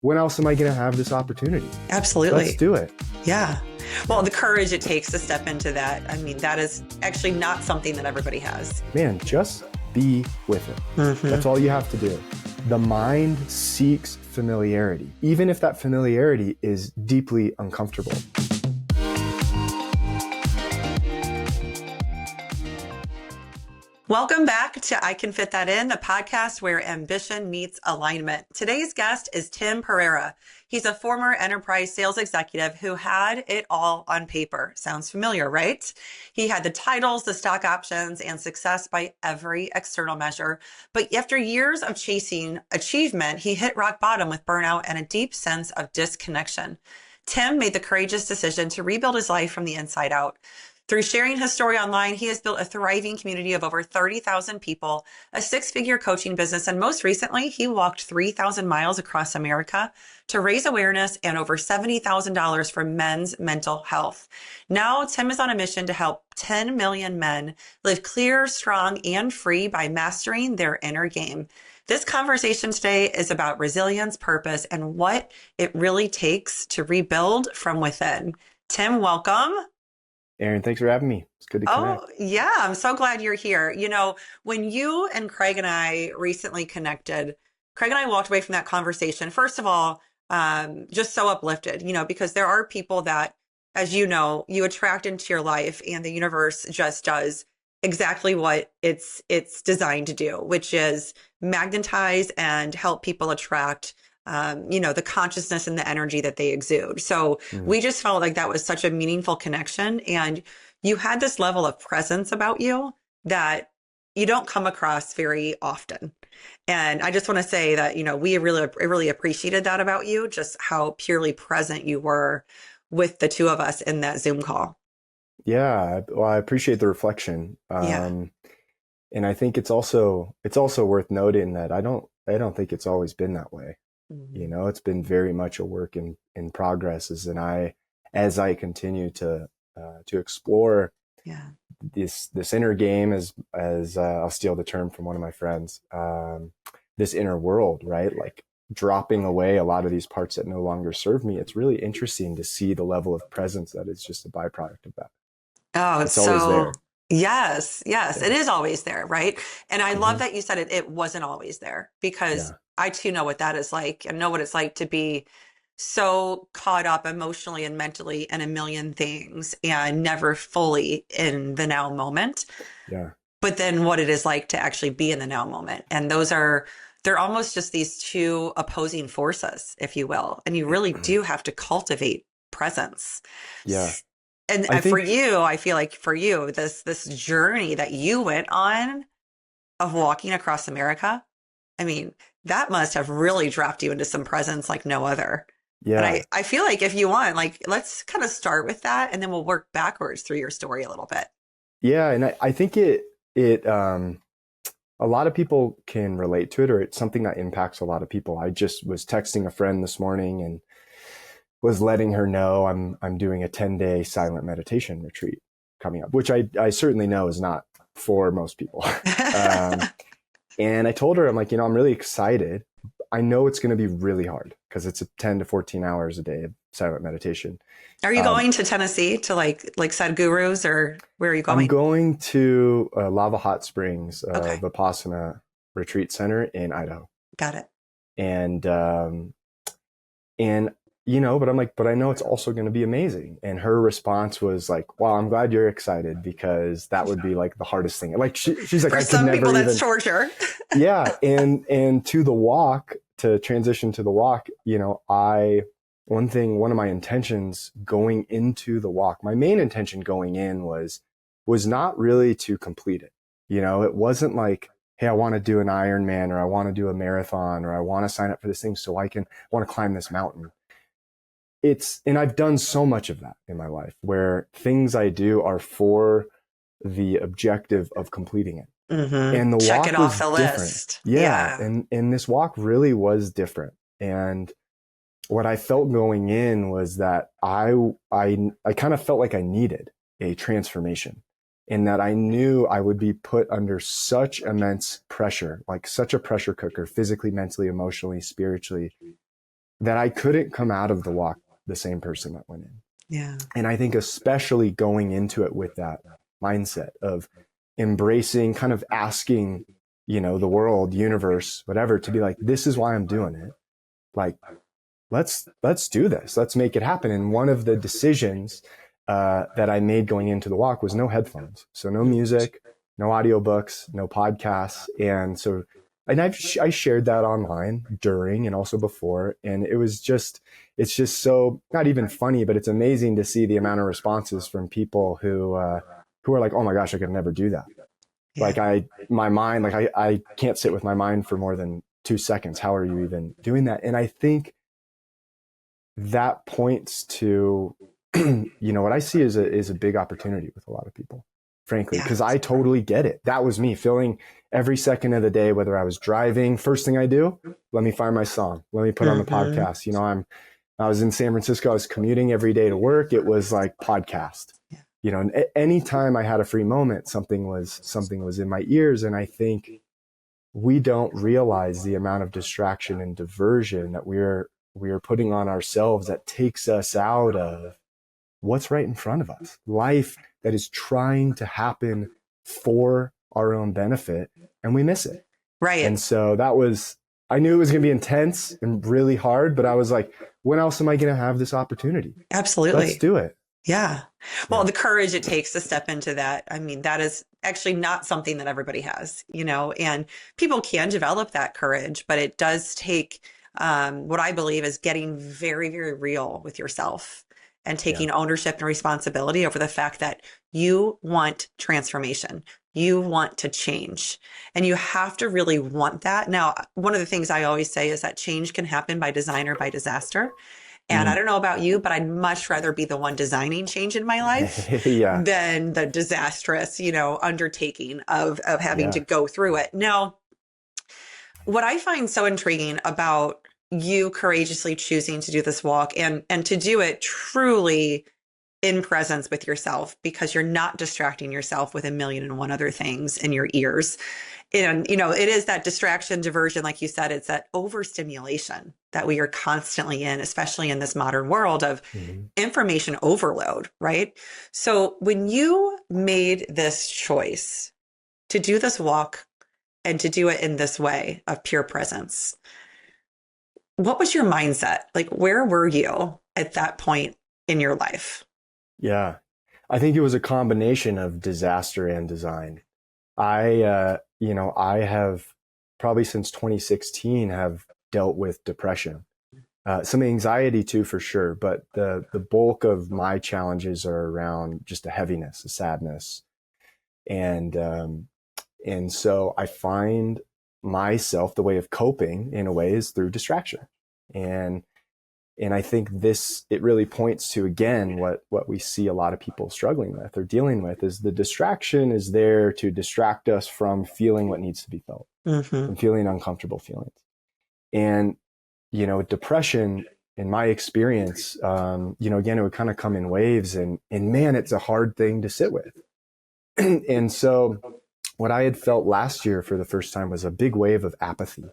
when else am I going to have this opportunity? Absolutely. Let's do it. Yeah. Well, the courage it takes to step into that. I mean, that is actually not something that everybody has. Man, just be with it. That's all you have to do. The mind seeks familiarity, even if that familiarity is deeply uncomfortable. Welcome back to I Can Fit That In, the podcast where ambition meets alignment. Today's guest is Tim Perreira. He's a former enterprise sales executive who had it all on paper. Sounds familiar, right? He had the titles, the stock options, and success by every external measure. But after years of chasing achievement, he hit rock bottom with burnout and a deep sense of disconnection. Tim made the courageous decision to rebuild his life from the inside out. Through sharing his story online, he has built a thriving community of over 30,000 people, a six-figure coaching business, and most recently, he walked 3,000 miles across America to raise awareness and over $70,000 for men's mental health. Now, Tim is on a mission to help 10 million men live clear, strong, and free by mastering their inner game. This conversation today is about resilience, purpose, and what it really takes to rebuild from within. Tim, welcome. Erin, thanks for having me. It's good to connect. Oh, yeah. I'm so glad you're here. You know, when you and Craig and I recently connected, Craig and I walked away from that conversation, first of all, just so uplifted, you know, because there are people that, as you know, you attract into your life and the universe just does exactly what it's designed to do, which is magnetize and help people attract the consciousness and the energy that they exude. So we just felt like that was such a meaningful connection. And you had this level of presence about you that you don't come across very often. And I just want to say that, you know, we really appreciated that about you, just how purely present you were with the two of us in that Zoom call. Yeah, well, I appreciate the reflection. And I think it's also worth noting that I don't think it's always been that way. You know, it's been very much a work in progress as I continue to explore this inner game, as I'll steal the term from one of my friends, this inner world, right? Like dropping away a lot of these parts that no longer serve me. It's really interesting to see the level of presence that is just a byproduct of that. Oh, It's always there. Yes, Yeah. it is always there, right? And I love that you said it wasn't always there, because I too know what that is like and know what it's like to be so caught up emotionally and mentally in a million things and never fully in the now moment. Yeah. But then what it is like to actually be in the now moment. And they're almost just these two opposing forces, if you will. And you really do have to cultivate presence. Yeah. And for you, I feel like for you, this journey that you went on of walking across America, I mean, that must have really dropped you into some presence like no other. Yeah. And I feel like if you want, like, let's kind of start with that and then we'll work backwards through your story a little bit. Yeah. And I think a lot of people can relate to it, or it's something that impacts a lot of people. I just was texting a friend this morning and was letting her know I'm doing a 10-day silent meditation retreat coming up, which I certainly know is not for most people. And I told her, I'm like, you know, I'm really excited. I know it's going to be really hard because it's 10 to 14 hours a day of silent meditation. Are you going to Tennessee to like Sadhguru's, or where are you going? I'm going to Lava Hot Springs, Vipassana Retreat Center in Idaho. Got it. And you know, but I'm like, but I know it's also going to be amazing. And her response was like, wow, I'm glad you're excited, because that would be like the hardest thing. Like she's like, for I could some never people, that's even torture. Yeah. And to transition to the walk, you know, one of my intentions going into the walk, my main intention going in was not really to complete it. You know, it wasn't like, hey, I want to do an Ironman, or I want to do a marathon, or I want to sign up for this thing so I want to climb this mountain. And I've done so much of that in my life, where things I do are for the objective of completing it. And the Check walk it was off the different. list. Yeah. And this walk really was different. And what I felt going in was that I kind of felt like I needed a transformation, and that I knew I would be put under such immense pressure, like such a pressure cooker, physically, mentally, emotionally, spiritually, that I couldn't come out of the walk the same person that went in. Yeah. And I think especially going into it with that mindset of embracing, kind of asking, the world, universe, whatever, to be like, this is why I'm doing it. Like, let's do this. Let's make it happen. And one of the decisions that I made going into the walk was no headphones. So no music, no audiobooks, no podcasts. And I shared that online during and also before. And it's just so not even funny, but it's amazing to see the amount of responses from people who are like, oh my gosh, I could never do that. Yeah. Like I can't sit with my mind for more than 2 seconds. How are you even doing that? And I think that points to, what I see is a big opportunity with a lot of people, frankly, because I totally get it. That was me feeling every second of the day, whether I was driving, first thing I do, let me find my song. Let me put on the podcast. I was in San Francisco. I was commuting every day to work. It was like podcast, and anytime I had a free moment, something was in my ears. And I think we don't realize the amount of distraction and diversion that we are putting on ourselves that takes us out of what's right in front of us. Life that is trying to happen for our own benefit, and we miss it. Right. And so I knew it was going to be intense and really hard, but I was like, when else am I going to have this opportunity? Absolutely. Let's do it. Yeah. Well, the courage it takes to step into that. I mean, that is actually not something that everybody has, and people can develop that courage, but it does take what I believe is getting very, very real with yourself and taking ownership and responsibility over the fact that you want transformation. You want to change, and you have to really want that. Now, one of the things I always say is that change can happen by design or by disaster. And I don't know about you, but I'd much rather be the one designing change in my life than the disastrous, undertaking of having to go through it. Now, what I find so intriguing about you courageously choosing to do this walk and to do it truly in presence with yourself, because you're not distracting yourself with a million and one other things in your ears. And, it is that distraction, diversion, like you said, it's that overstimulation that we are constantly in, especially in this modern world of information overload, right? So when you made this choice to do this walk and to do it in this way of pure presence, what was your mindset? Like, where were you at that point in your life? Yeah, I think it was a combination of disaster and design. I have probably since 2016 have dealt with depression, some anxiety too, for sure. But the bulk of my challenges are around just a heaviness, a sadness. And so I find myself, the way of coping in a way is through distraction. And I think it really points to, again, what we see a lot of people struggling with or dealing with is the distraction is there to distract us from feeling what needs to be felt, from feeling uncomfortable feelings. And, depression, in my experience, again, it would kind of come in waves and man, it's a hard thing to sit with. And so what I had felt last year for the first time was a big wave of apathy.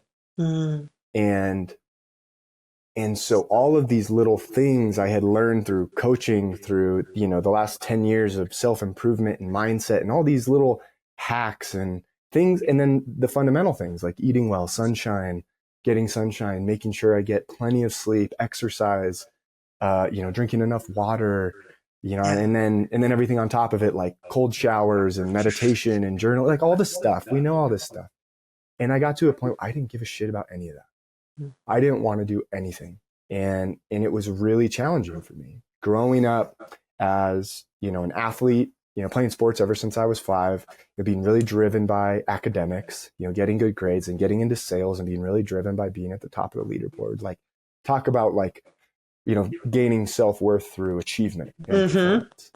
And so all of these little things I had learned through coaching, through, the last 10 years of self-improvement and mindset and all these little hacks and things. And then the fundamental things like eating well, getting sunshine, making sure I get plenty of sleep, exercise, drinking enough water, and then everything on top of it, like cold showers and meditation and journal, like all this stuff. We know all this stuff. And I got to a point where I didn't give a shit about any of that. I didn't want to do anything. And it was really challenging for me growing up as, an athlete, playing sports ever since I was 5, being really driven by academics, getting good grades and getting into sales and being really driven by being at the top of the leaderboard. Like talk about gaining self-worth through achievement.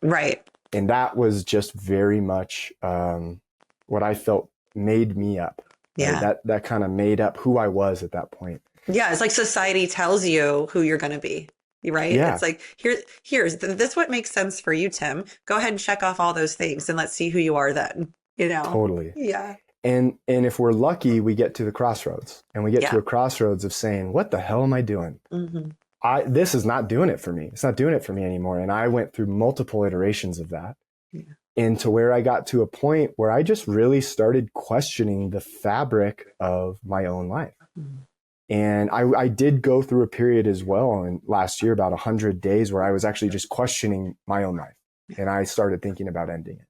Right. And that was just very much what I felt made me up. Yeah. Right? That kind of made up who I was at that point. Yeah. It's like society tells you who you're going to be, right? Yeah. It's like, here's this what makes sense for you, Tim. Go ahead and check off all those things and let's see who you are then, Totally. Yeah. And if we're lucky, we get to the crossroads, and we get to a crossroads of saying, what the hell am I doing? This is not doing it for me. It's not doing it for me anymore. And I went through multiple iterations of that, into where I got to a point where I just really started questioning the fabric of my own life. And I did go through a period as well in last year, about 100 days, where I was actually just questioning my own life. And I started thinking about ending it.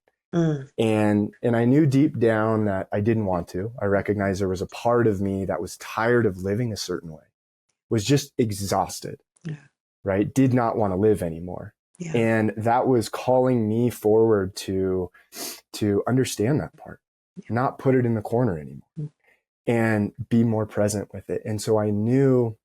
And I knew deep down that I didn't want to. I recognized there was a part of me that was tired of living a certain way, was just exhausted, right? Did not want to live anymore. And that was calling me forward to understand that part, not put it in the corner anymore, and be more present with it. And so I knew,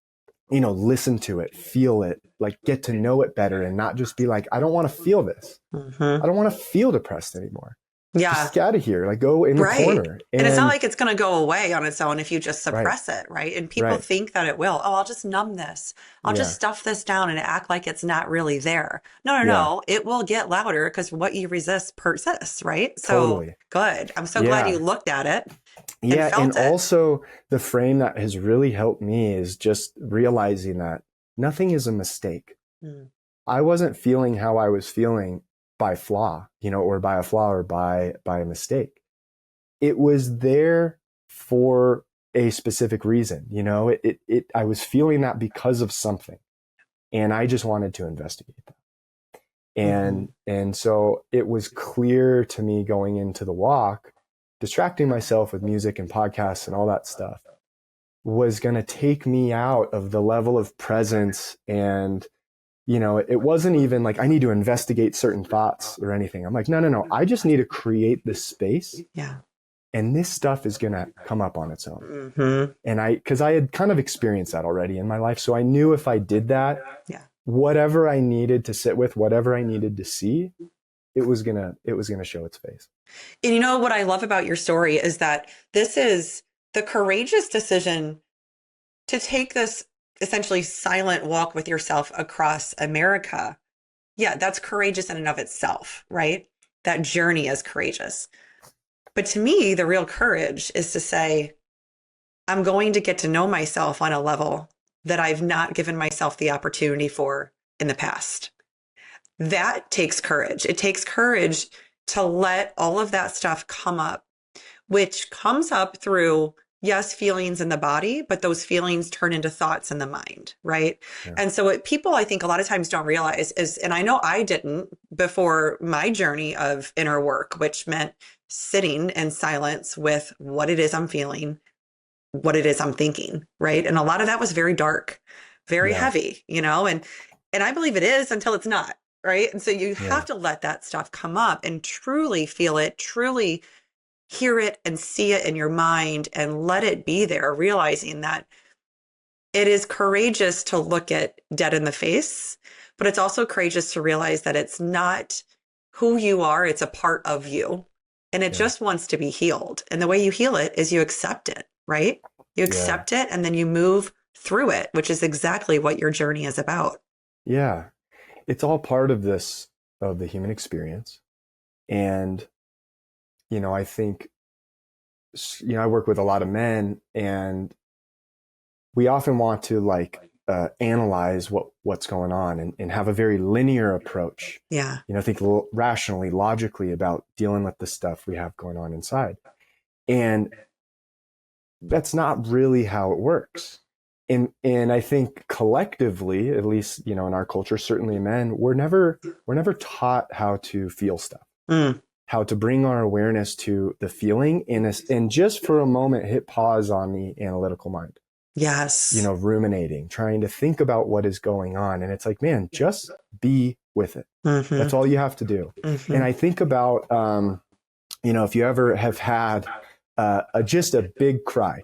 listen to it, feel it, like get to know it better, and not just be like, I don't want to feel this. I don't want to feel depressed anymore. Just get out of here, like go in the corner. And it's not like it's going to go away on its own if you just suppress it, right? And people think that it will. Oh, I'll just numb this. I'll just stuff this down and act like it's not really there. No. It will get louder because what you resist persists, right? So good. I'm so glad you looked at it. And also the frame that has really helped me is just realizing that nothing is a mistake. I wasn't feeling how I was feeling by flaw, or by a flaw, or by a mistake. It was there for a specific reason. I was feeling that because of something, and I just wanted to investigate that. And so it was clear to me going into the walk, distracting myself with music and podcasts and all that stuff was going to take me out of the level of presence. And it wasn't even like I need to investigate certain thoughts or anything. I'm like, no. I just need to create this space. And this stuff is going to come up on its own. And because I had kind of experienced that already in my life. So I knew if I did that, whatever I needed to sit with, whatever I needed to see, it was going to show its face. And what I love about your story is that this is the courageous decision to take this essentially silent walk with yourself across America. That's courageous in and of itself, right? That journey is courageous. But to me, the real courage is to say, I'm going to get to know myself on a level that I've not given myself the opportunity for in the past. That takes courage. It takes courage to let all of that stuff come up, which comes up through feelings in the body, but those feelings turn into thoughts in the mind, right? And so what people, I think, a lot of times don't realize is, and I know I didn't before my journey of inner work, which meant sitting in silence with what it is I'm feeling, what it is I'm thinking, right? And a lot of that was very dark, very heavy, and I believe it is until it's not, right? And so you have to let that stuff come up and truly feel it, truly hear it and see it in your mind and let it be there, realizing that it is courageous to look it dead in the face, but it's also courageous to realize that it's not who you are. It's a part of you, and it just wants to be healed. And the way you heal it is you accept it, right? You accept it, and then you move through it, which is exactly what your journey is about. Yeah. It's all part of the human experience. And I think, I work with a lot of men, and we often want to analyze what's going on and have a very linear approach. Think rationally, logically about dealing with the stuff we have going on inside. And that's not really how it works. And I think collectively, at least, in our culture, certainly men, we're never taught how to feel stuff, how to bring our awareness to the feeling and just for a moment, hit pause on the analytical mind. Ruminating, trying to think about what is going on. And it's like, man, just be with it. That's all you have to do. And I think about, if you ever have had just a big cry.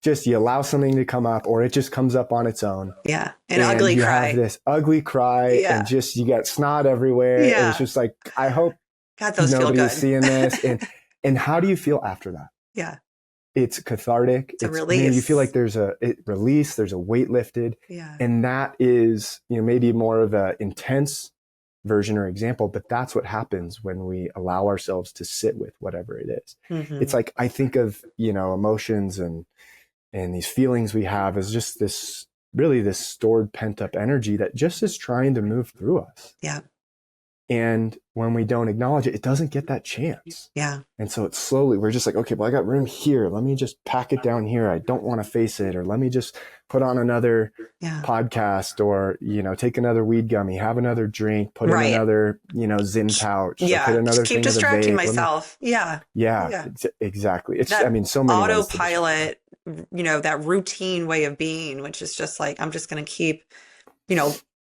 Just you allow something to come up, or it just comes up on its own. An ugly you cry. Have this ugly cry, and just you get snot everywhere. And it's just like, I hope nobody's seeing this. And how do you feel after that? It's cathartic. It's a release. You feel like there's a release. There's a weight lifted. And that is maybe more of a intense version or example, but that's what happens when we allow ourselves to sit with whatever it is. It's Mm-hmm. like, I think of, emotions and these feelings we have as just this, really this stored pent up energy that just is trying to move through us. Yeah. And when we don't acknowledge it, it doesn't get that chance. Yeah. And so it's slowly, we're just like, okay, well, I got room here. Let me just pack it down here. I don't want to face it. Or let me just put on another Yeah. podcast, or, take another weed gummy, have another drink, put in Right. another, Zyn pouch, or put Yeah. Just another keep thing of the distracting vape. myself. Yeah. Yeah, Yeah. exactly. It's, That so many ways to describe it. autopilot, that routine way of being, which is just like, I'm just going to keep,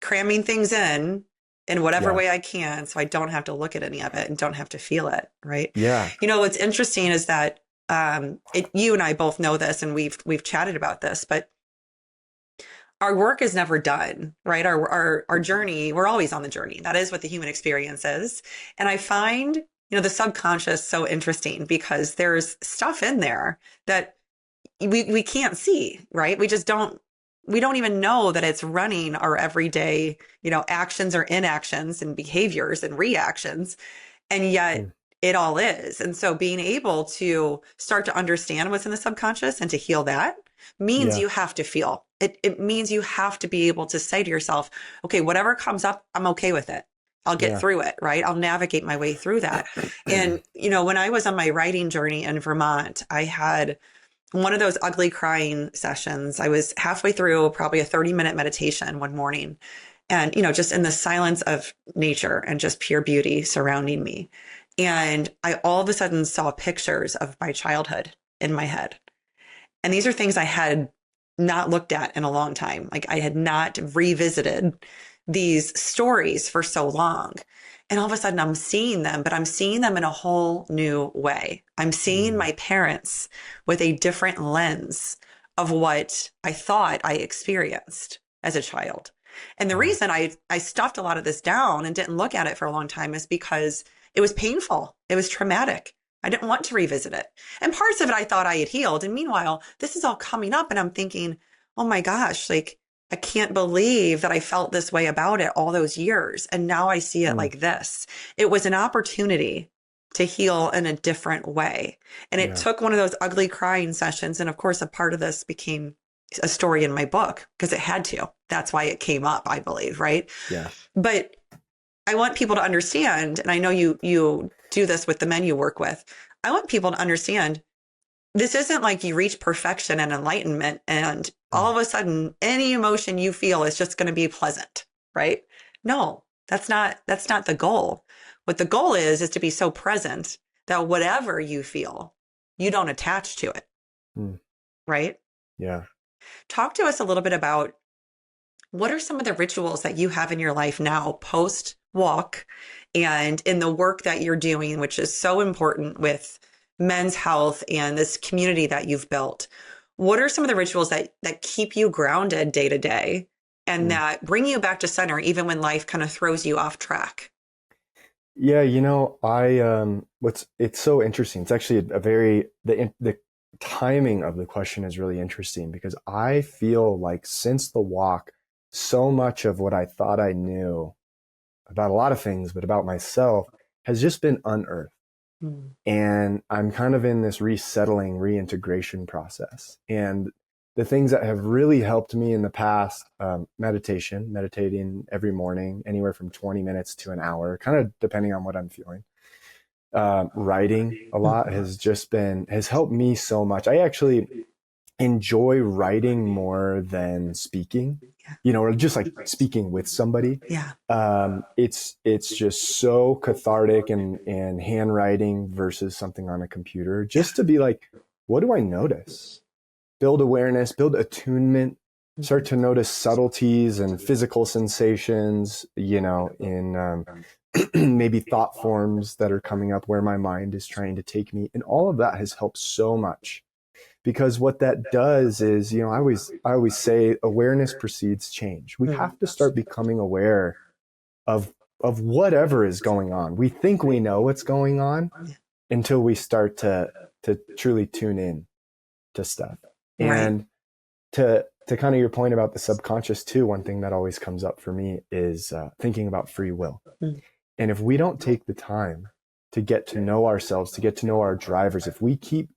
cramming things in whatever Yeah. way I can, so I don't have to look at any of it and don't have to feel it. Right. Yeah. What's interesting is that, you and I both know this, and we've chatted about this, but our work is never done, right? Our journey, we're always on the journey. That is what the human experience is. And I find, the subconscious so interesting, because there's stuff in there that we can't see, right? We don't even know that it's running our everyday, actions or inactions and behaviors and reactions. And yet Mm. it all is. And so being able to start to understand what's in the subconscious and to heal that means Yeah. you have to feel. It means you have to be able to say to yourself, okay, whatever comes up, I'm okay with it. I'll get Yeah. through it, right? I'll navigate my way through that. And, when I was on my writing journey in Vermont, I had one of those ugly crying sessions. I was halfway through probably a 30-minute meditation one morning, and, just in the silence of nature and just pure beauty surrounding me. And I all of a sudden saw pictures of my childhood in my head. And these are things I had not looked at in a long time. Like, I had not revisited these stories for so long. And all of a sudden I'm seeing them, but I'm seeing them in a whole new way. I'm seeing Mm. my parents with a different lens of what I thought I experienced as a child. And the Wow. reason I stuffed a lot of this down and didn't look at it for a long time is because it was painful. It was traumatic. I didn't want to revisit it. And parts of it I thought I had healed. And meanwhile, this is all coming up and I'm thinking, oh my gosh, like, I can't believe that I felt this way about it all those years. And now I see it Mm. like this. It was an opportunity to heal in a different way. And it Yeah. took one of those ugly crying sessions. And of course, a part of this became a story in my book because it had to. That's why it came up, I believe. Right. Yeah. But I want people to understand, and I know you do this with the men you work with. I want people to understand this isn't like you reach perfection and enlightenment and all Mm. of a sudden any emotion you feel is just going to be pleasant, right? No, that's not the goal. What the goal is to be so present that whatever you feel, you don't attach to it, Mm. right? Yeah. Talk to us a little bit about what are some of the rituals that you have in your life now post walk and in the work that you're doing, which is so important with men's health and this community that you've built. What are some of the rituals that keep you grounded day to day and Mm. that bring you back to center even when life kind of throws you off track? Yeah, it's so interesting. It's actually the timing of the question is really interesting, because I feel like since the walk, so much of what I thought I knew about a lot of things, but about myself, has just been unearthed. Mm. And I'm kind of in this resettling, reintegration process. And the things that have really helped me in the past, meditating every morning, anywhere from 20 minutes to an hour, kind of depending on what I'm feeling. Writing a lot has helped me so much. I actually enjoy writing more than speaking, or just like speaking with somebody. Yeah. It's just so cathartic and handwriting versus something on a computer, Yeah. just to be like, what do I notice? Build awareness, build attunement, start to notice subtleties and physical sensations, in maybe thought forms that are coming up where my mind is trying to take me. And all of that has helped so much, because what that does is, I always say awareness precedes change. We have to start becoming aware of whatever is going on. We think we know what's going on until we start to truly tune in to stuff. Right. And to to kind of your point about the subconscious too, one thing that always comes up for me is thinking about free will. Mm. And if we don't take the time to get to know ourselves, to get to know our drivers, if we keep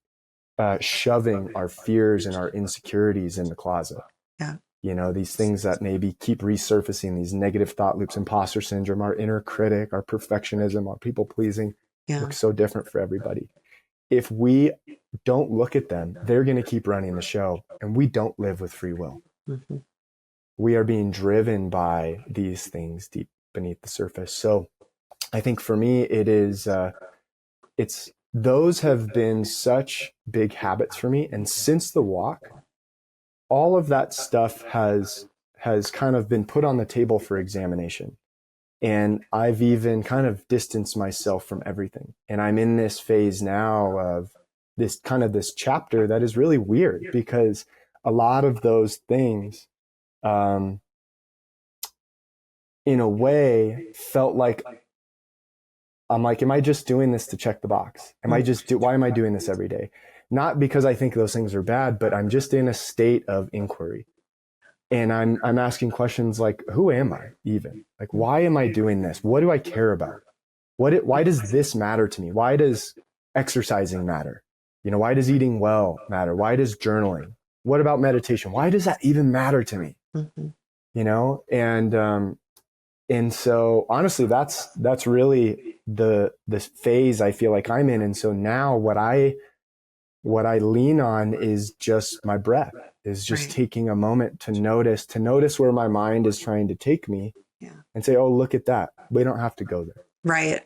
shoving our fears and our insecurities in the closet, Yeah. These things that maybe keep resurfacing, these negative thought loops, imposter syndrome, our inner critic, our perfectionism, our people pleasing, looks so different for everybody. If we don't look at them, they're going to keep running the show, and we don't live with free will. Mm-hmm. We are being driven by these things deep beneath the surface. So I think for me, those have been such big habits for me. And since the walk, all of that stuff has kind of been put on the table for examination. And I've even kind of distanced myself from everything. And I'm in this phase now of this chapter that is really weird, because a lot of those things, in a way, felt like, I'm like, am I just doing this to check the box? Why am I doing this every day? Not because I think those things are bad, but I'm just in a state of inquiry. And I'm asking questions like, who am I even? Like, why am I doing this? What do I care about? Why does this matter to me? Why does exercising matter? Why does eating well matter? Why does journaling? What about meditation? Why does that even matter to me? Mm-hmm. And so honestly, that's really the phase I feel like I'm in. And so now what I lean on is just my breath, is just taking a moment to notice where my mind is trying to take me, and say, oh, look at that. We don't have to go there. Right.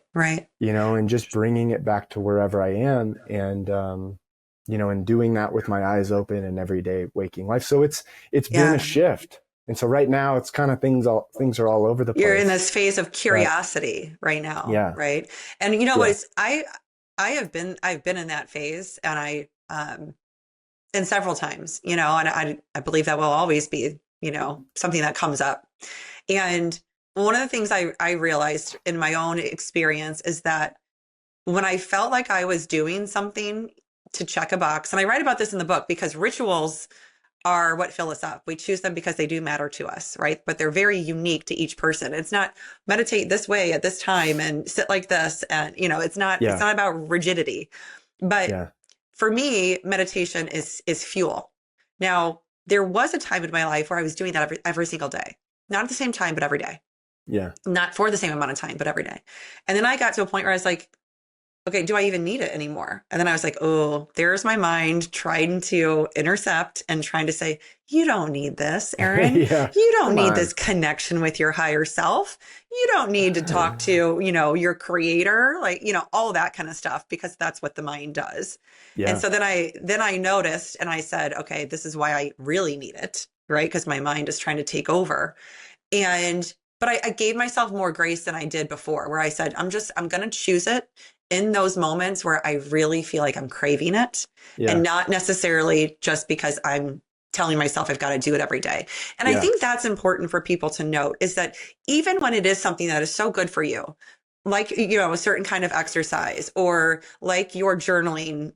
And just bringing it back to wherever I am, and, and doing that with my eyes open and everyday waking life. So it's been a shift. And so right now it's kind of things are all over the place. You're in this phase of curiosity right now. Yeah. Right. And I've been in that phase, and and several times, and I believe that will always be, something that comes up. And one of the things I realized in my own experience is that when I felt like I was doing something to check a box, and I write about this in the book, because rituals are what fill us up. We choose them because they do matter to us, right? But they're very unique to each person. It's not meditate this way at this time and sit like this. And, it's not about rigidity. But for me, meditation is fuel. Now, there was a time in my life where I was doing that every single day. Not at the same time, but every day. Yeah. Not for the same amount of time, but every day. And then I got to a point where I was like, okay, do I even need it anymore? And then I was like, oh, there's my mind trying to intercept and trying to say, you don't need this, Aaron. You don't need this connection with your higher self. You don't need to talk to, your creator, like, all that kind of stuff, because that's what the mind does. Yeah. And so then I noticed, and I said, okay, this is why I really need it, right? Because my mind is trying to take over. But I gave myself more grace than I did before, where I said, I'm going to choose it in those moments where I really feel like I'm craving it, and not necessarily just because I'm telling myself I've got to do it every day. And I think that's important for people to note, is that even when it is something that is so good for you, like, a certain kind of exercise, or like your journaling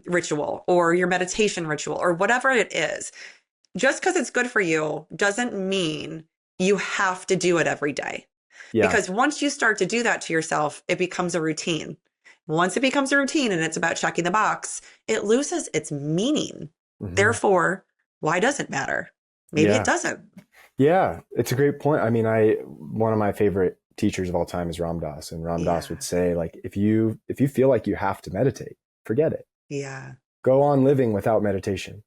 ritual, or your meditation ritual, or whatever it is, just because it's good for you doesn't mean you have to do it every day. Because once you start to do that to yourself, it becomes a routine. Once it becomes a routine and it's about checking the box, it loses its meaning. Mm-hmm. Therefore, why does it matter? Maybe it doesn't. Yeah, it's a great point. I mean, one of my favorite teachers of all time is Ram Dass, and Ram Dass would say, like, if you feel like you have to meditate, forget it. Yeah. Go on living without meditation.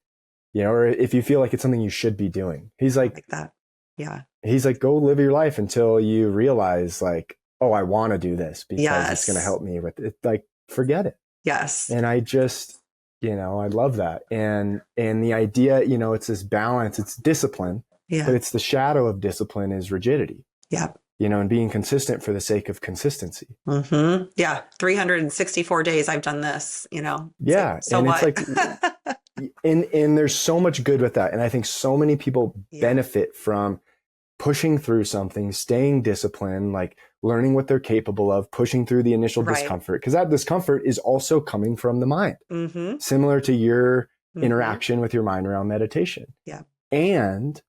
Or if you feel like it's something you should be doing. He's like that. Yeah. He's like, go live your life until you realize, like, oh, I want to do this because it's going to help me with it. Like, forget it. Yes. And I just, I love that. And the idea, it's this balance, it's discipline, but it's the shadow of discipline is rigidity. Yeah. And being consistent for the sake of consistency. Mm-hmm. Yeah. 364 days I've done this, Yeah. So and what? It's like, and there's so much good with that. And I think so many people benefit from pushing through something, staying disciplined, like learning what they're capable of, pushing through the initial discomfort, because that discomfort is also coming from the mind, similar to your interaction with your mind around meditation. Yeah. And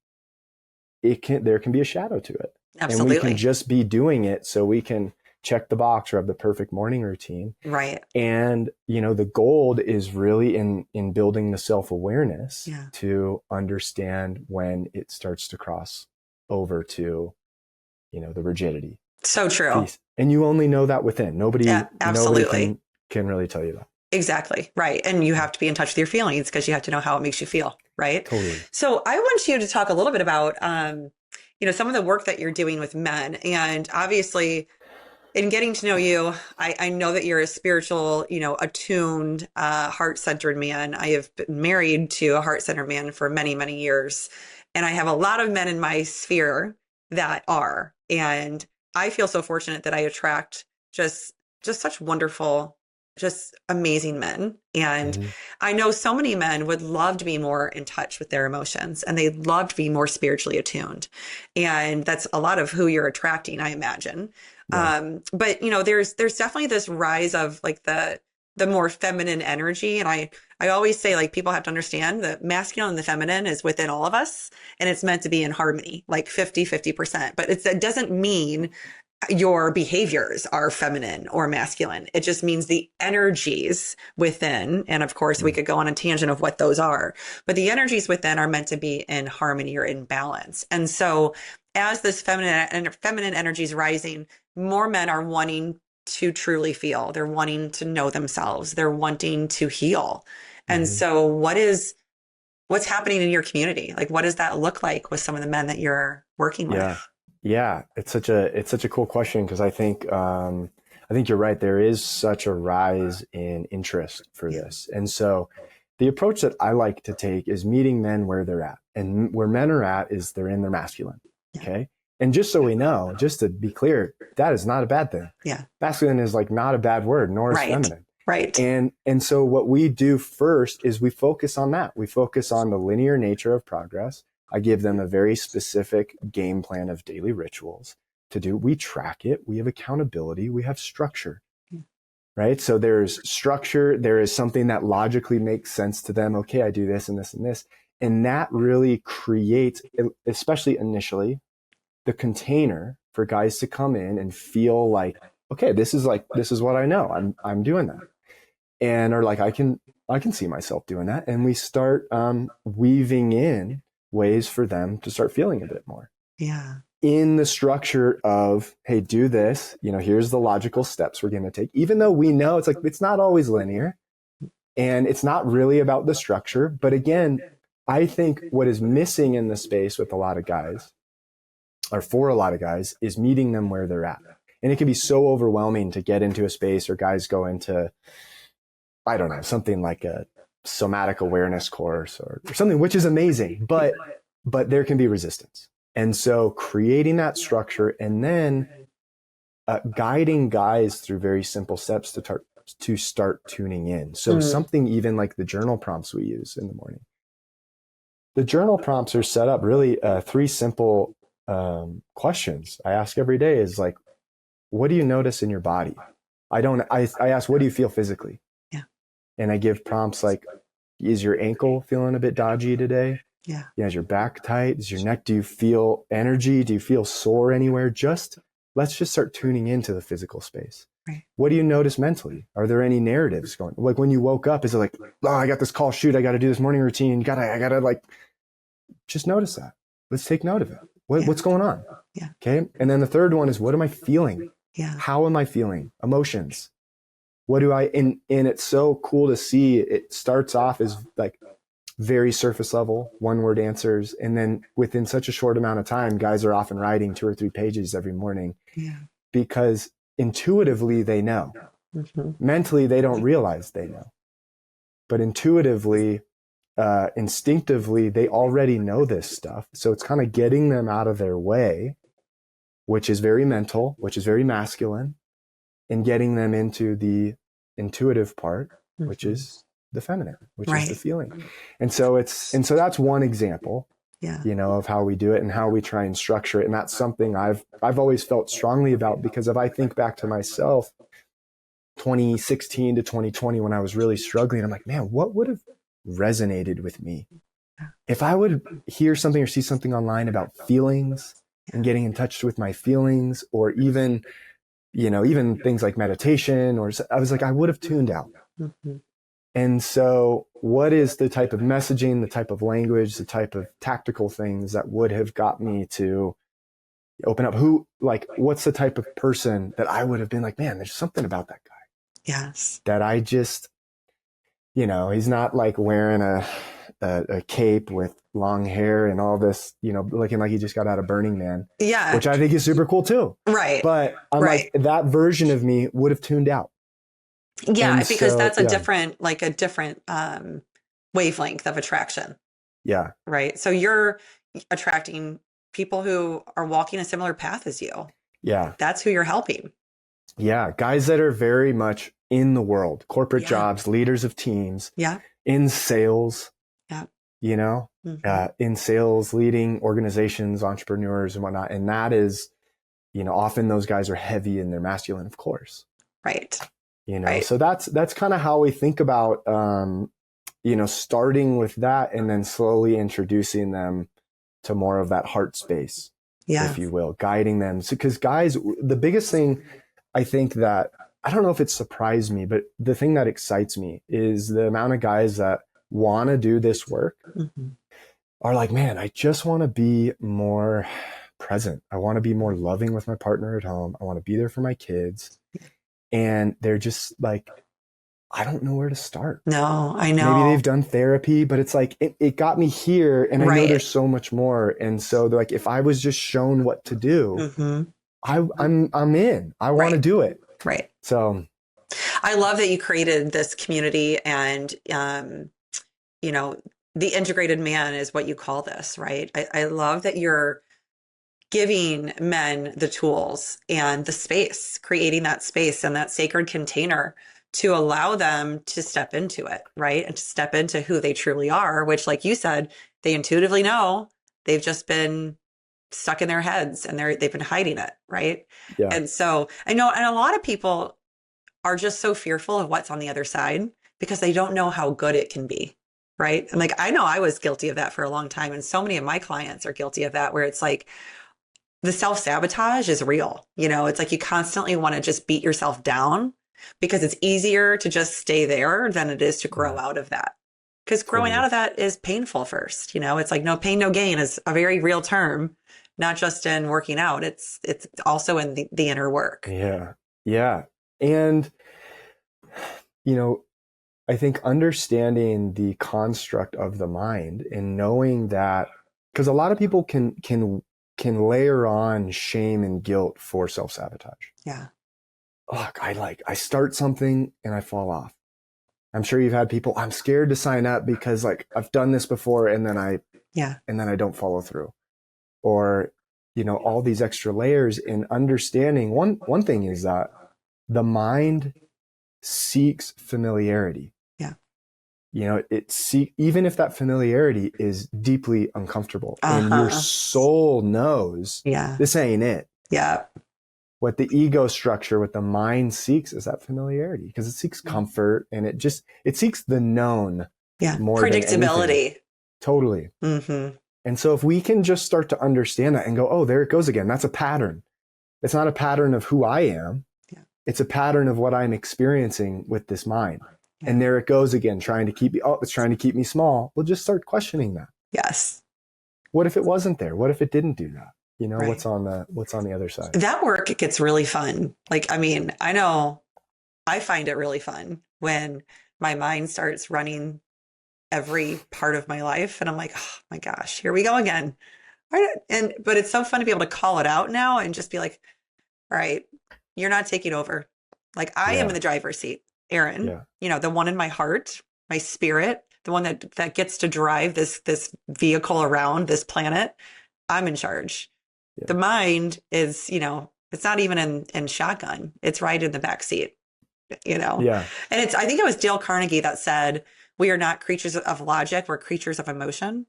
there can be a shadow to it. And we can Absolutely. just be doing it so we can check the box or have the perfect morning routine. Right. And, the gold is really in building the self-awareness to understand when it starts to cross over to, the rigidity So true. piece. And you only know that within. Nobody absolutely. can really tell you that. Exactly. Right. And you have to be in touch with your feelings because you have to know how it makes you feel. Right. Totally. So I want you to talk a little bit about, some of the work that you're doing with men. And obviously, in getting to know you, I know that you're a spiritual, attuned, heart-centered man. I have been married to a heart-centered man for many, many years. And I have a lot of men in my sphere that are. And I feel so fortunate that I attract just such wonderful, just amazing men. And I know so many men would love to be more in touch with their emotions and they'd love to be more spiritually attuned. And that's a lot of who you're attracting, I imagine. Yeah. But there's definitely this rise of like the more feminine energy. And I always say, like, people have to understand the masculine and the feminine is within all of us and it's meant to be in harmony, like 50%. But it doesn't mean your behaviors are feminine or masculine. It just means the energies within. And of course, we could go on a tangent of what those are, but the energies within are meant to be in harmony or in balance. And so as this feminine energy is rising, more men are wanting to truly feel. They're wanting to know themselves. They're wanting to heal. And so what's happening in your community? Like, what does that look like with some of the men that you're working with? Yeah, it's such a cool question because I think you're right. There is such a rise in interest for this, and so the approach that I like to take is meeting men where they're at, and where men are at is they're in their masculine. Okay, and just so we know, just to be clear, that is not a bad thing. Yeah, masculine is like not a bad word, nor is feminine. Right. And so what we do first is we focus on that. We focus on the linear nature of progress. I give them a very specific game plan of daily rituals to do. We track it. We have accountability. We have structure, right? So there's structure. There is something that logically makes sense to them. Okay, I do this and this and this. And that really creates, especially initially, the container for guys to come in and feel like, okay, this is what I know. I'm doing that. And are like, I can see myself doing that. And we start weaving in ways for them to start feeling a bit more. Yeah. In the structure of, hey, do this, here's the logical steps we're going to take, even though we know it's not always linear and it's not really about the structure. But again, I think what is missing in the space with a lot of guys, or for a lot of guys, is meeting them where they're at. And it can be so overwhelming to get into a space, or guys go into, I don't know, something like a somatic awareness course or something, which is amazing, but there can be resistance. And so creating that structure and then guiding guys through very simple steps to start tuning in. So something even like the journal prompts we use in the morning. The journal prompts are set up really 3 simple questions I ask every day is like, what do you notice in your body? I ask, what do you feel physically? And I give prompts like, is your ankle feeling a bit dodgy today? Yeah. Is your back tight? Is your neck? Do you feel energy? Do you feel sore anywhere? Let's just start tuning into the physical space. Right. What do you notice mentally? Are there any narratives going? Like when you woke up, is it like, oh, I got this call, shoot, I got to do this morning routine. I gotta like, just notice that. Let's take note of it. What's going on? Yeah. Okay. And then the third one is, what am I feeling? Yeah. How am I feeling? Emotions. What do and it's so cool to see. It starts off as like very surface level, 1-word answers. And then within such a short amount of time, guys are often writing 2 or 3 pages every morning because intuitively they know. Mentally, they don't realize they know. But intuitively, instinctively, they already know this stuff. So it's kind of getting them out of their way, which is very mental, which is very masculine, and getting them into the intuitive part, which is the feminine, which is the feeling. And so that's one example, of how we do it and how we try and structure it. And that's something I've always felt strongly about, because if I think back to myself, 2016 to 2020, when I was really struggling, I'm like, man, what would have resonated with me if I would hear something or see something online about feelings and getting in touch with my feelings, or even, even things like meditation, or I was like, I would have tuned out. Mm-hmm. And so what is the type of messaging, the type of language, the type of tactical things that would have got me to open up? What's the type of person that I would have been like, man, there's something about that guy. Yes. That I just, he's not like wearing a cape with long hair and all this, looking like he just got out of Burning Man, Yeah. which I think is super cool too. Right. But I'm right. like, that version of me would have tuned out. Yeah, And because so, that's a different wavelength of attraction. Yeah. Right. So you're attracting people who are walking a similar path as you. Yeah. That's who you're helping. Yeah. Guys that are very much in the world, corporate jobs, leaders of teams, in sales, in sales, leading organizations, entrepreneurs and whatnot. And that is, often those guys are heavy in their masculine, of course. Right. So that's kind of how we think about, starting with that and then slowly introducing them to more of that heart space, if you will, guiding them. So, because guys, the biggest thing I think that, I don't know if it surprised me, but the thing that excites me is the amount of guys that want to do this work are like, man, I just want to be more present. I want to be more loving with my partner at home. I want to be there for my kids. And they're just like, I don't know where to start. No, I know. Maybe they've done therapy, but it's like, it got me here, and I know there's so much more. And so they're like, if I was just shown what to do, I'm in. I want to do it. Right. So I love that you created this community, and, the integrated man is what you call this, right? I love that you're giving men the tools and the space, creating that space and that sacred container to allow them to step into it, right? And to step into who they truly are, which, like you said, they intuitively know. They've just been stuck in their heads, and they've been hiding it, right? Yeah. And so I know, and a lot of people are just so fearful of what's on the other side because they don't know how good it can be, right? And like, I know I was guilty of that for a long time, and so many of my clients are guilty of that, where it's like, the self-sabotage is real. It's like you constantly want to just beat yourself down because it's easier to just stay there than it is to grow out of that. Because growing out of that is painful first. It's like no pain, no gain is a very real term, not just in working out. It's also in the inner work. Yeah. Yeah. And, I think understanding the construct of the mind and knowing that, because a lot of people can layer on shame and guilt for self-sabotage. Yeah. Look, I start something and I fall off. I'm sure you've had people, I'm scared to sign up because like I've done this before and then I don't follow through. Or, all these extra layers in understanding. One thing is that the mind seeks familiarity. Yeah. Even if that familiarity is deeply uncomfortable, and your soul knows this ain't it. Yeah. What the ego structure, what the mind seeks is that familiarity, because it seeks comfort, and it seeks the known. Yeah. More predictability. Than anything. Totally. And so if we can just start to understand that and go, oh, there it goes again. That's a pattern. It's not a pattern of who I am. Yeah. It's a pattern of what I'm experiencing with this mind. Yeah. And there it goes again, trying to keep me, it's trying to keep me small. We'll just start questioning that. Yes. What if it wasn't there? What if it didn't do that? What's on the other side? That work, it gets really fun. Like, I mean, I know I find it really fun when my mind starts running every part of my life. And I'm like, oh my gosh, here we go again. But it's so fun to be able to call it out now and just be like, all right, you're not taking over. Like, I am in the driver's seat, Aaron, the one in my heart, my spirit, the one that gets to drive this vehicle around this planet. I'm in charge. Yeah. The mind is, it's not even in shotgun. It's right in the back seat, Yeah. And I think it was Dale Carnegie that said, we are not creatures of logic. We're creatures of emotion.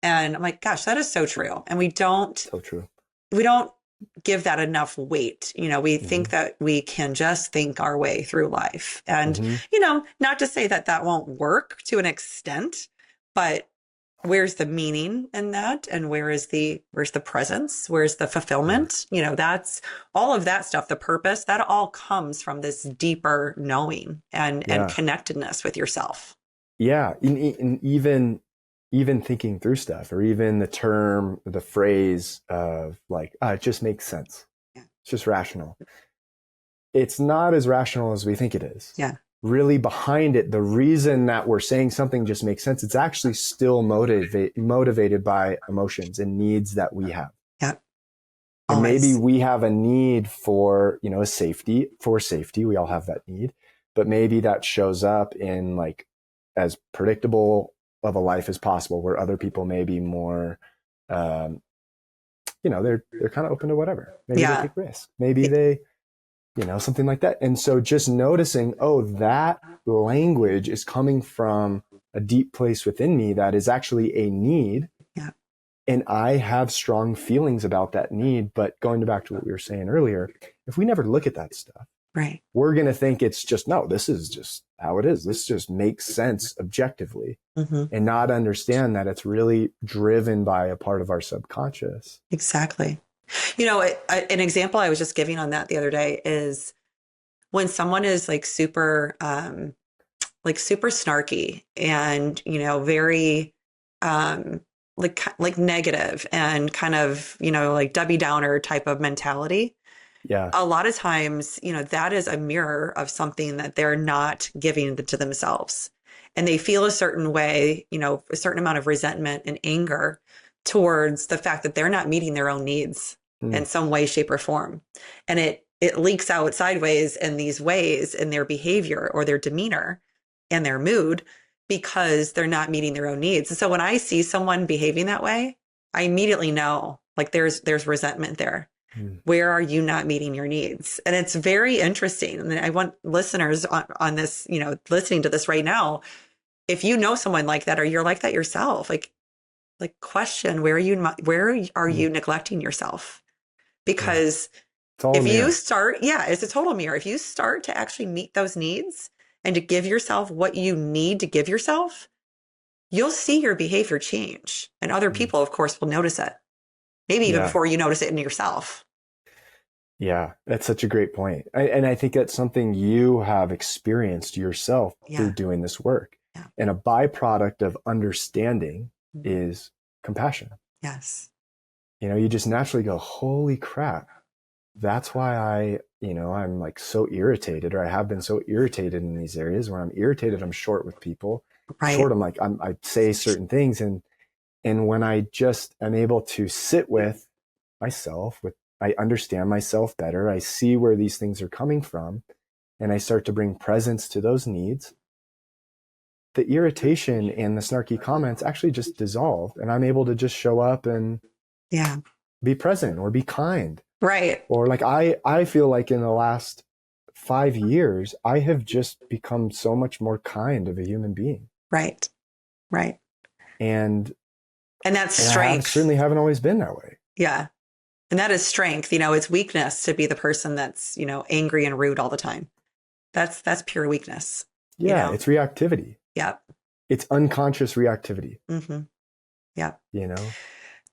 And I'm like, gosh, that is so true. And we don't give that enough weight. We think that we can just think our way through life. And, not to say that won't work to an extent, but where's the meaning in that, and where's the presence, where's the Yeah. fulfillment, that's all of that stuff, the purpose, that all comes from this deeper knowing and Yeah. connectedness with yourself. Yeah. And even thinking through stuff, or even the phrase of like, it just makes sense. Yeah. It's just rational. It's not as rational as we think it is. Yeah. Really behind it, the reason that we're saying something just makes sense, it's actually still motivated by emotions and needs that we have. Yeah. And maybe Always. we have a need for, safety. We all have that need, but maybe that shows up in like as predictable of a life as possible, where other people may be more, they're kind of open to whatever. Maybe they Yeah. take risks. Maybe they, something like that. And so just noticing, oh, that language is coming from a deep place within me that is actually a need. Yeah. And I have strong feelings about that need. But going back to what we were saying earlier, if we never look at that stuff, Right. we're going to think it's just, no, this is just how it is. This just makes sense objectively, and not understand that it's really driven by a part of our subconscious. Exactly. An example I was just giving on that the other day is when someone is super snarky and, very, like negative and kind of, like Debbie Downer type of mentality. Yeah. A lot of times, that is a mirror of something that they're not giving to themselves. And they feel a certain way, a certain amount of resentment and anger towards the fact that they're not meeting their own needs in some way, shape, or form. And it leaks out sideways in these ways in their behavior or their demeanor and their mood, because they're not meeting their own needs. And so when I see someone behaving that way, I immediately know like there's resentment there. Where are you not meeting your needs? And it's very interesting. And I want listeners on this, listening to this right now, if you know someone like that, or you're like that yourself, like question, where are you neglecting yourself? Because It's all a if you mirror. start, it's a total mirror. If you start to actually meet those needs and to give yourself what you need to give yourself, you'll see your behavior change. And other people, of course, will notice it. Maybe even Yeah. before you notice it in yourself. Yeah, that's such a great point. And I think that's something you have experienced yourself through Yeah. doing this work. Yeah. And a byproduct of understanding Mhm. is compassion. Yes. You just naturally go, holy crap. That's why I'm like so irritated, or I have been so irritated in these areas. When I'm irritated, I'm short with people. Right. Short, I say certain things. And when I just am able to sit with myself, I understand myself better. I see where these things are coming from, and I start to bring presence to those needs. The irritation and the snarky comments actually just dissolve, and I'm able to just show up and be present or be kind. Right. Or like I feel like in the last 5 years, I have just become so much more kind of a human being. Right. Right. And that's I strength. certainly haven't always been that way. Yeah. And that is strength. It's weakness to be the person that's, angry and rude all the time. That's pure weakness. Yeah. It's reactivity. Yep. It's unconscious reactivity. Mm-hmm. Yep.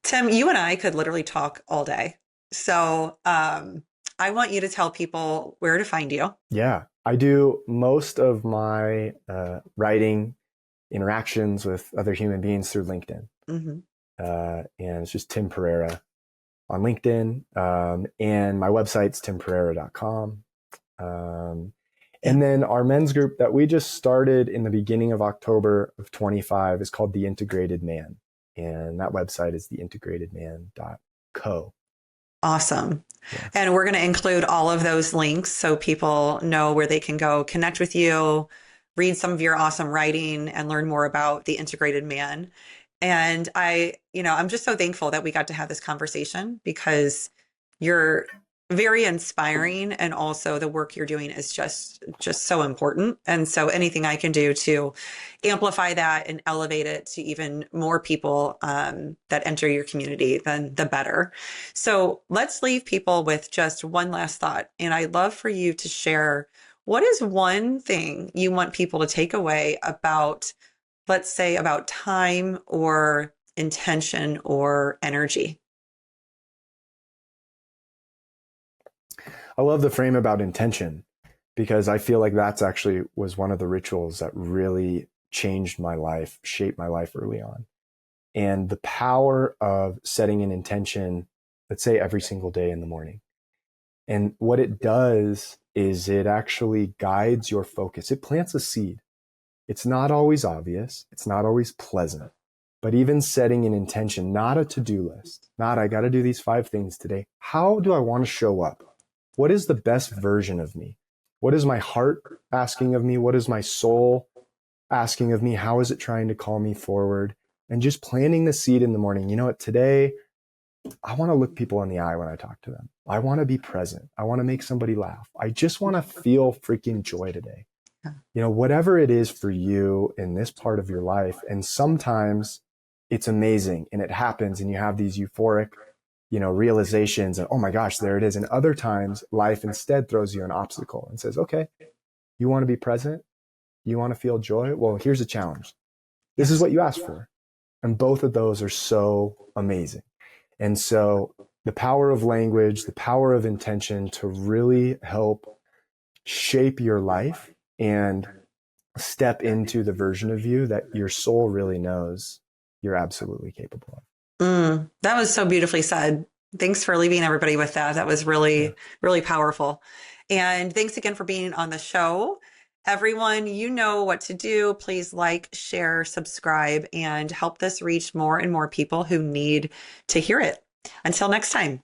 Tim, you and I could literally talk all day. So I want you to tell people where to find you. Yeah. I do most of my writing interactions with other human beings through LinkedIn. Mm-hmm. And it's just Tim Perreira on LinkedIn. And my website's timperreira.com. And then our men's group that we just started in the beginning of October of 25 is called The Integrated Man. And that website is theintegratedman.co. Awesome. Yeah. And we're going to include all of those links so people know where they can go connect with you, read some of your awesome writing, and learn more about The Integrated Man. And I'm just so thankful that we got to have this conversation, because you're very inspiring, and also the work you're doing is just so important. And so anything I can do to amplify that and elevate it to even more people that enter your community, then the better. So let's leave people with just one last thought. And I'd love for you to share, what is one thing you want people to take away about let's say about time or intention or energy? I love the frame about intention because I feel like that's actually was one of the rituals that really changed my life, shaped my life early on. And the power of setting an intention, let's say every single day in the morning. And what it does is it actually guides your focus. It plants a seed. It's not always obvious. It's not always pleasant, but even setting an intention, not a to-do list, not I got to do these 5 things today. How do I want to show up? What is the best version of me? What is my heart asking of me? What is my soul asking of me? How is it trying to call me forward? And just planting the seed in the morning. You know what? Today, I want to look people in the eye when I talk to them. I want to be present. I want to make somebody laugh. I just want to feel freaking joy today. You know, whatever it is for you in this part of your life. And sometimes it's amazing and it happens and you have these euphoric, realizations and, oh my gosh, there it is. And other times life instead throws you an obstacle and says, okay, you want to be present? You want to feel joy? Well, here's a challenge. This is what you asked for. And both of those are so amazing. And so the power of language, the power of intention to really help shape your life and step into the version of you that your soul really knows you're absolutely capable of. That was so beautifully said. Thanks for leaving everybody with that. That was really, really powerful. And thanks again for being on the show. Everyone, you know what to do. Please like, share, subscribe, and help this reach more and more people who need to hear it. Until next time.